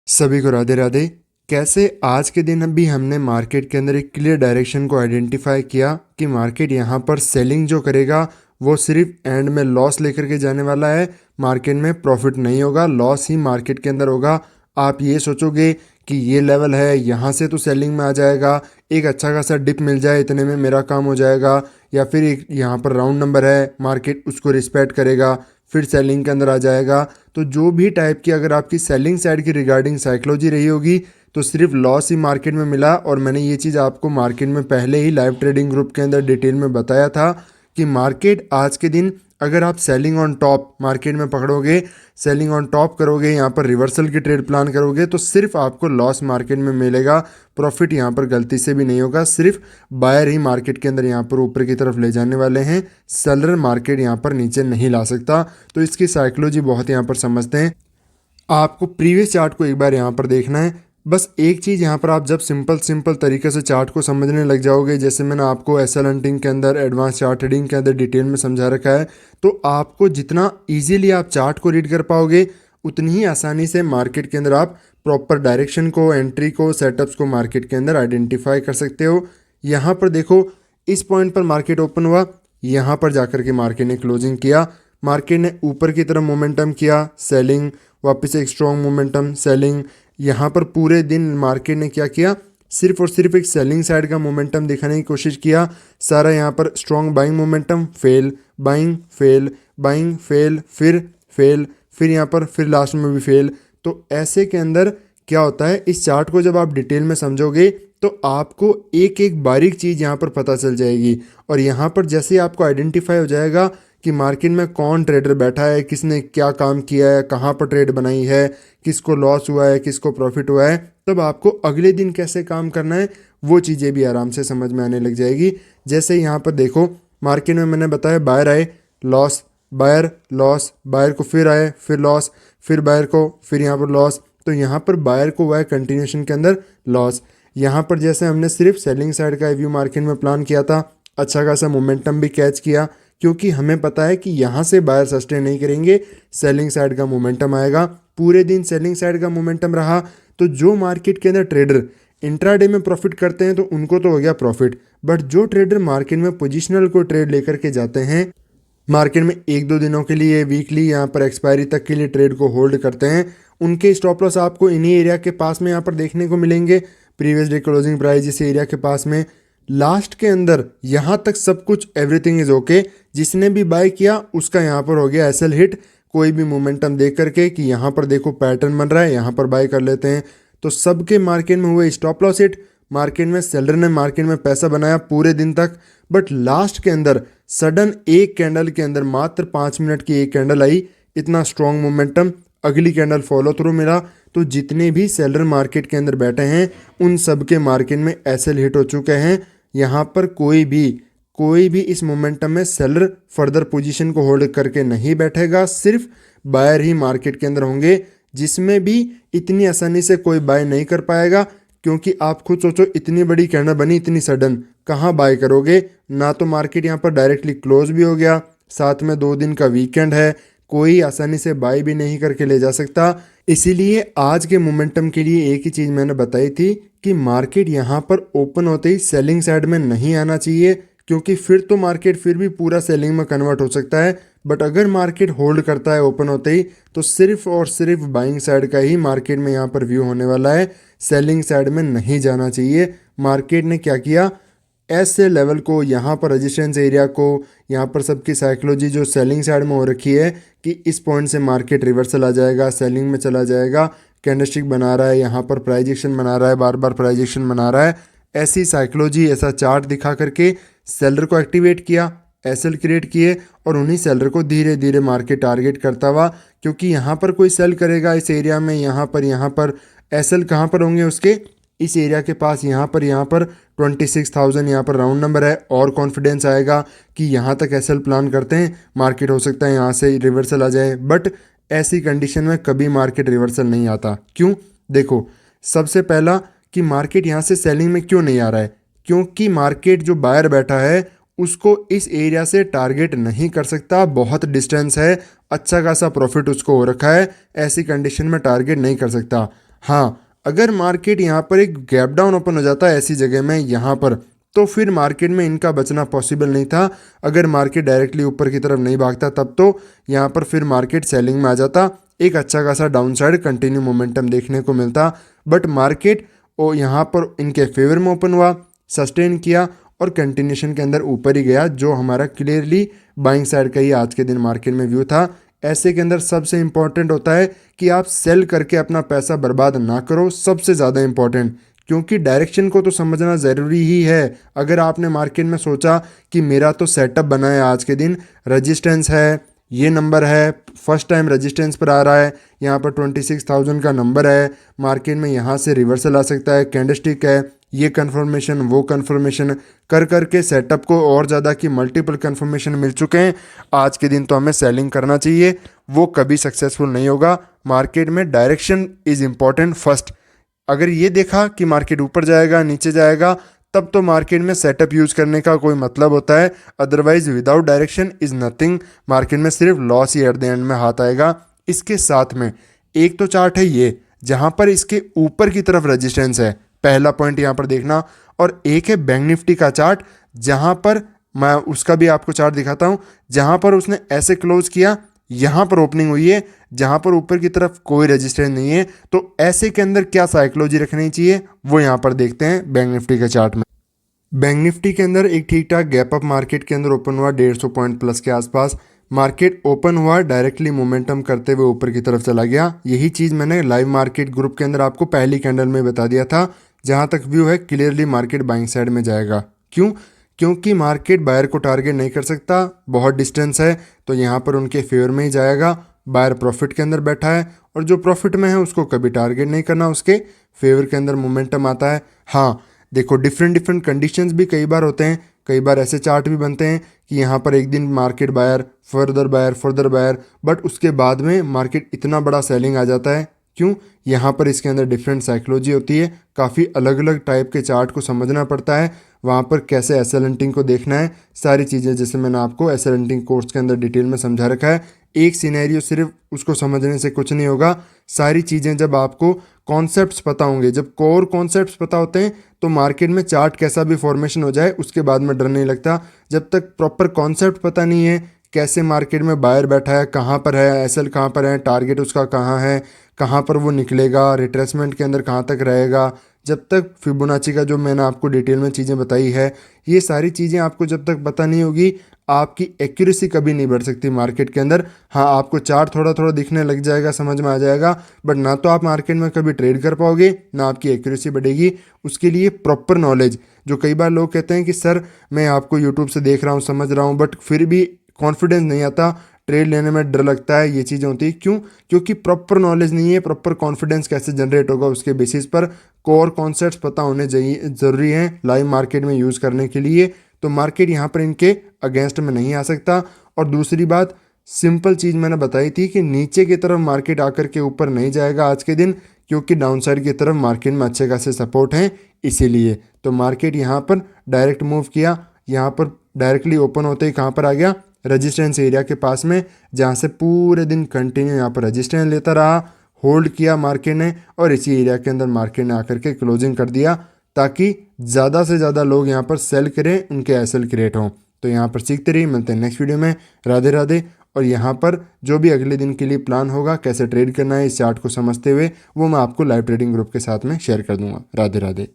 सभी को राधे राधे। कैसे आज के दिन भी हमने मार्केट के अंदर एक क्लियर डायरेक्शन को आइडेंटिफाई किया कि मार्केट यहाँ पर सेलिंग जो करेगा वो सिर्फ एंड में लॉस लेकर के जाने वाला है। मार्केट में प्रॉफिट नहीं होगा, लॉस ही मार्केट के अंदर होगा। आप ये सोचोगे कि ये लेवल है, यहाँ से तो सेलिंग में आ जाएगा, एक अच्छा खासा डिप मिल जाए इतने में मेरा काम हो जाएगा, या फिर एक यहाँ पर राउंड नंबर है, मार्केट उसको रिस्पेक्ट करेगा, फिर सेलिंग के अंदर आ जाएगा। तो जो भी टाइप की अगर आपकी सेलिंग साइड की रिगार्डिंग साइकोलॉजी रही होगी तो सिर्फ लॉस ही मार्केट में मिला। और मैंने ये चीज़ आपको मार्केट में पहले ही लाइव ट्रेडिंग ग्रुप के अंदर डिटेल में बताया था कि मार्केट आज के दिन अगर आप सेलिंग ऑन टॉप मार्केट में पकड़ोगे, सेलिंग ऑन टॉप करोगे, यहाँ पर रिवर्सल की ट्रेड प्लान करोगे तो सिर्फ आपको लॉस मार्केट में मिलेगा, प्रॉफिट यहाँ पर गलती से भी नहीं होगा। सिर्फ बायर ही मार्केट के अंदर यहाँ पर ऊपर की तरफ ले जाने वाले हैं, सेलर मार्केट यहाँ पर नीचे नहीं ला सकता। तो इसकी साइकोलॉजी बहुत यहाँ पर समझते हैं। आपको प्रीवियस चार्ट को एक बार यहाँ पर देखना है। बस एक चीज़ यहाँ पर, आप जब सिंपल तरीके से चार्ट को समझने लग जाओगे, जैसे मैंने आपको एसएल हंटिंग के अंदर, एडवांस चार्ट रीडिंग के अंदर डिटेल में समझा रखा है, तो आपको जितना इजीली आप चार्ट को रीड कर पाओगे उतनी ही आसानी से मार्केट के अंदर आप प्रॉपर डायरेक्शन को, एंट्री को, सेटअप्स को मार्केट के अंदर आइडेंटिफाई कर सकते हो। यहाँ पर देखो, इस पॉइंट पर मार्केट ओपन हुआ, यहाँ पर जाकर के मार्केट ने क्लोजिंग किया, मार्केट ने ऊपर की तरफ मोमेंटम किया, सेलिंग, वापस एक स्ट्रॉन्ग मोमेंटम, सेलिंग। यहाँ पर पूरे दिन मार्केट ने क्या किया, सिर्फ और सिर्फ एक सेलिंग साइड का मोमेंटम दिखाने की कोशिश किया। सारा यहाँ पर strong buying momentum, fail, buying, fail, buying, fail, फिर यहाँ पर फिर लास्ट में भी फेल। तो ऐसे के अंदर क्या होता है, इस चार्ट को जब आप डिटेल में समझोगे तो आपको एक एक बारीक चीज़ यहाँ पर पता चल जाएगी। और यहाँ पर जैसे ही आपको आइडेंटिफाई हो जाएगा कि मार्केट में कौन ट्रेडर बैठा है, किसने क्या काम किया है, कहाँ पर ट्रेड बनाई है, किसको लॉस हुआ है, किसको प्रॉफिट हुआ है, तब आपको अगले दिन कैसे काम करना है वो चीज़ें भी आराम से समझ में आने लग जाएगी। जैसे यहाँ पर देखो, मार्केट में मैंने बताया बायर आए, लॉस, बायर, लॉस, बायर को फिर आए, फिर लॉस, फिर बायर को, फिर यहाँ पर लॉस। तो यहाँ पर बायर को हुआ है कंटिन्यूशन के अंदर लॉस। यहाँ पर जैसे हमने सिर्फ सेलिंग साइड का व्यू मार्केट में प्लान किया था, अच्छा खासा मोमेंटम भी कैच किया, क्योंकि हमें पता है कि यहाँ से बायर सस्टेन नहीं करेंगे, सेलिंग साइड का मोमेंटम आएगा। पूरे दिन सेलिंग साइड का मोमेंटम रहा, तो जो मार्केट के अंदर ट्रेडर इंट्राडे में प्रॉफिट करते हैं तो उनको तो हो गया प्रॉफिट, बट जो ट्रेडर मार्केट में पोजिशनल को ट्रेड लेकर के जाते हैं, मार्केट में एक दो दिनों के लिए, वीकली, यहाँ पर एक्सपायरी तक के लिए ट्रेड को होल्ड करते हैं, उनके स्टॉप लॉस आपको इन्हीं एरिया के पास में यहाँ पर देखने को मिलेंगे, प्रीवियस डे क्लोजिंग प्राइस इस एरिया के पास में। लास्ट के अंदर यहाँ तक सब कुछ एवरीथिंग इज ओके, जिसने भी बाय किया उसका यहाँ पर हो गया एसएल हिट। कोई भी मोमेंटम देख करके कि यहाँ पर देखो पैटर्न बन रहा है, यहाँ पर बाय कर लेते हैं, तो सबके मार्केट में हुए स्टॉप लॉस हिट। मार्केट में सेलर ने मार्केट में पैसा बनाया पूरे दिन तक, बट लास्ट के अंदर सडन एक कैंडल के अंदर, मात्र 5 मिनट की एक कैंडल आई, इतना स्ट्रॉन्ग मोमेंटम, अगली कैंडल फॉलो थ्रू मिला। तो जितने भी सेलर मार्केट के अंदर बैठे हैं उन सब के मार्केट में एसएल हिट हो चुके हैं। यहाँ पर कोई भी इस मोमेंटम में सेलर फर्दर पोजीशन को होल्ड करके नहीं बैठेगा, सिर्फ बायर ही मार्केट के अंदर होंगे, जिसमें भी इतनी आसानी से कोई बाय नहीं कर पाएगा। क्योंकि आप खुद सोचो, इतनी बड़ी कैंडल बनी, इतनी सडन, कहाँ बाय करोगे? ना तो मार्केट यहाँ पर डायरेक्टली क्लोज भी हो गया, साथ में 2 दिन का वीकेंड है, कोई आसानी से बाय भी नहीं करके ले जा सकता। इसीलिए आज के मोमेंटम के लिए एक ही चीज़ मैंने बताई थी कि मार्केट यहाँ पर ओपन होते ही सेलिंग साइड में नहीं आना चाहिए, क्योंकि फिर तो मार्केट फिर भी पूरा सेलिंग में कन्वर्ट हो सकता है। बट अगर मार्केट होल्ड करता है ओपन होते ही, तो सिर्फ और सिर्फ बाइंग साइड का ही मार्केट में यहाँ पर व्यू होने वाला है, सेलिंग साइड में नहीं जाना चाहिए। मार्केट ने क्या किया, ऐसे लेवल को, यहाँ पर रेजिस्टेंस एरिया को, यहाँ पर सबकी साइकोलॉजी जो सेलिंग साइड में हो रखी है कि इस पॉइंट से मार्केट रिवर्सल आ जाएगा, सेलिंग में चला जाएगा, कैंडलस्टिक बना रहा है, यहाँ पर प्राइस एक्शन बना रहा है, बार बार प्राइस एक्शन बना रहा है, ऐसी साइकोलॉजी, ऐसा चार्ट दिखा करके सेलर को एक्टिवेट किया, एसएल क्रिएट किए, और उन्हीं सेलर को धीरे धीरे मार्केट टारगेट करता हुआ, क्योंकि यहाँ पर कोई सेल करेगा इस एरिया में, यहाँ पर एसएल कहाँ पर होंगे उसके, इस एरिया के पास, यहाँ पर 26,000 यहाँ पर राउंड नंबर है, और कॉन्फिडेंस आएगा कि यहाँ तक एसएल प्लान करते हैं, मार्केट हो सकता है यहाँ से रिवर्सल आ जाए। बट ऐसी कंडीशन में कभी मार्केट रिवर्सल नहीं आता। क्यों? देखो, सबसे पहला कि मार्केट यहाँ से सेलिंग में क्यों नहीं आ रहा है, क्योंकि मार्केट जो बायर बैठा है उसको इस एरिया से टारगेट नहीं कर सकता, बहुत डिस्टेंस है, अच्छा खासा प्रॉफिट उसको हो रखा है, ऐसी कंडीशन में टारगेट नहीं कर सकता। हाँ, अगर मार्केट यहाँ पर एक गैप डाउन ओपन हो जाता है ऐसी जगह में यहाँ पर, तो फिर मार्केट में इनका बचना पॉसिबल नहीं था। अगर मार्केट डायरेक्टली ऊपर की तरफ नहीं भागता तब तो यहाँ पर फिर मार्केट सेलिंग में आ जाता, एक अच्छा खासा डाउन साइड कंटिन्यू मोमेंटम देखने को मिलता। बट मार्केट ओ यहाँ पर इनके फेवर में ओपन हुआ, सस्टेन किया और कंटिन्यूशन के अंदर ऊपर ही गया, जो हमारा क्लियरली बाइंग साइड का ही आज के दिन मार्केट में व्यू था। ऐसे के अंदर सबसे इंपॉर्टेंट होता है कि आप सेल करके अपना पैसा बर्बाद ना करो, सबसे ज़्यादा इंपॉर्टेंट, क्योंकि डायरेक्शन को तो समझना ज़रूरी ही है। अगर आपने मार्केट में सोचा कि मेरा तो सेटअप बना है आज के दिन, रजिस्टेंस है, ये नंबर है, फर्स्ट टाइम रजिस्टेंस पर आ रहा है, यहाँ पर 26,000 का नंबर है, मार्केट में यहाँ से रिवर्सल आ सकता है, कैंडलस्टिक है, ये कन्फर्मेशन वो कन्फर्मेशन कर करके सेटअप को और ज़्यादा की मल्टीपल कन्फर्मेशन मिल चुके हैं, आज के दिन तो हमें सेलिंग करना चाहिए, वो कभी सक्सेसफुल नहीं होगा। मार्केट में डायरेक्शन इज़ इम्पॉर्टेंट फर्स्ट। अगर ये देखा कि मार्केट ऊपर जाएगा नीचे जाएगा, तब तो मार्केट में सेटअप यूज करने का कोई मतलब होता है, otherwise without direction is nothing. Market में सिर्फ loss he at the end में हाथ आएगा। इसके साथ में एक तो चार्ट है ये जहां पर इसके ऊपर की तरफ रेजिस्टेंस है, पहला पॉइंट यहां पर देखना, और एक है बैंक निफ्टी का चार्ट जहां पर मैं उसका भी आपको चार्ट दिखाता हूं, जहां पर उसने ऐसे क्लोज किया, यहाँ पर ओपनिंग हुई है जहाँ पर ऊपर की तरफ कोई रेजिस्टेंस नहीं है, तो ऐसे के अंदर क्या साइकोलॉजी रखनी चाहिए वो यहाँ पर देखते हैं बैंक निफ्टी के चार्ट में। बैंक निफ्टी के अंदर एक ठीक ठाक गैप अप मार्केट के अंदर ओपन हुआ 150 पॉइंट प्लस के आसपास, मार्केट ओपन हुआ डायरेक्टली मोमेंटम करते हुए ऊपर की तरफ चला गया। यही चीज़ मैंने लाइव मार्केट ग्रुप के अंदर आपको पहली कैंडल में बता दिया था। जहाँ तक व्यू है क्लियरली मार्केट बाइंग साइड में जाएगा। क्यों? क्योंकि मार्केट बायर को टारगेट नहीं कर सकता, बहुत डिस्टेंस है, तो यहाँ पर उनके फेवर में ही जाएगा। बायर प्रॉफिट के अंदर बैठा है और जो प्रॉफिट में है उसको कभी टारगेट नहीं करना, उसके फेवर के अंदर मोमेंटम आता है। हाँ, देखो डिफरेंट कंडीशंस भी कई बार होते हैं, कई बार ऐसे चार्ट भी बनते हैं कि यहाँ पर एक दिन market buyer further buyer, but उसके बाद में मार्केट इतना बड़ा सेलिंग आ जाता है। क्यों? यहाँ पर इसके अंदर डिफरेंट साइकोलॉजी होती है, काफ़ी अलग अलग टाइप के चार्ट को समझना पड़ता है, वहाँ पर कैसे एसएल को देखना है, सारी चीज़ें जैसे मैंने आपको एसएल कोर्स के अंदर डिटेल में समझा रखा है। एक सिनेरियो सिर्फ उसको समझने से कुछ नहीं होगा, सारी चीज़ें जब आपको कॉन्सेप्ट्स पता होंगे, जब कोर कॉन्सेप्ट्स पता होते हैं तो मार्केट में चार्ट कैसा भी फॉर्मेशन हो जाए उसके बाद में डर नहीं लगता। जब तक प्रॉपर कॉन्सेप्ट पता नहीं है, कैसे मार्केट में बायर बैठा है, कहाँ पर है एसएल, कहाँ पर है टारगेट, उसका कहाँ है, कहाँ पर वो निकलेगा, रिट्रेसमेंट के अंदर कहाँ तक रहेगा, जब तक फिबोनाची का जो मैंने आपको डिटेल में चीज़ें बताई है, ये सारी चीज़ें आपको जब तक पता नहीं होगी, आपकी एक्यूरेसी कभी नहीं बढ़ सकती मार्केट के अंदर। हाँ, आपको चार्ट थोड़ा थोड़ा दिखने लग जाएगा, समझ में आ जाएगा, बट ना तो आप मार्केट में कभी ट्रेड कर पाओगे, ना आपकी एक्यूरेसी बढ़ेगी। उसके लिए प्रॉपर नॉलेज, जो कई बार लोग कहते हैं कि सर मैं आपको यूट्यूब से देख रहा हूँ, समझ रहा हूँ, बट फिर भी कॉन्फिडेंस नहीं आता, ट्रेड लेने में डर लगता है, ये चीज़ें होती है। क्यों? क्योंकि प्रॉपर नॉलेज नहीं है। प्रॉपर कॉन्फिडेंस कैसे जनरेट होगा उसके बेसिस पर कोर कॉन्सेप्ट्स पता होने चाहिए, ज़रूरी हैं लाइव मार्केट में यूज़ करने के लिए। तो मार्केट यहाँ पर इनके अगेंस्ट में नहीं आ सकता। और दूसरी बात, सिंपल चीज़ मैंने बताई थी कि नीचे की तरफ मार्केट आकर के ऊपर नहीं जाएगा आज के दिन, क्योंकि डाउनसाइड की तरफ मार्केट में अच्छे खासे सपोर्ट हैं, इसीलिए तो मार्केट यहाँ पर डायरेक्ट मूव किया। यहाँ पर डायरेक्टली ओपन होते ही कहाँ पर आ गया? रेजिस्टेंस एरिया के पास में, जहाँ से पूरे दिन कंटिन्यू यहाँ पर रेजिस्टेंस लेता रहा, होल्ड किया मार्केट ने, और इसी एरिया के अंदर मार्केट ने आकर के क्लोजिंग कर दिया, ताकि ज़्यादा से ज़्यादा लोग यहाँ पर सेल करें, उनके एसएल क्रिएट हों। तो यहाँ पर सीखते रहिए, मिलते हैं नेक्स्ट वीडियो में। राधे राधे। और यहाँ पर जो भी अगले दिन के लिए प्लान होगा, कैसे ट्रेड करना है इस चार्ट को समझते हुए, वो मैं आपको लाइव ट्रेडिंग ग्रुप के साथ में शेयर कर दूंगा। राधे राधे।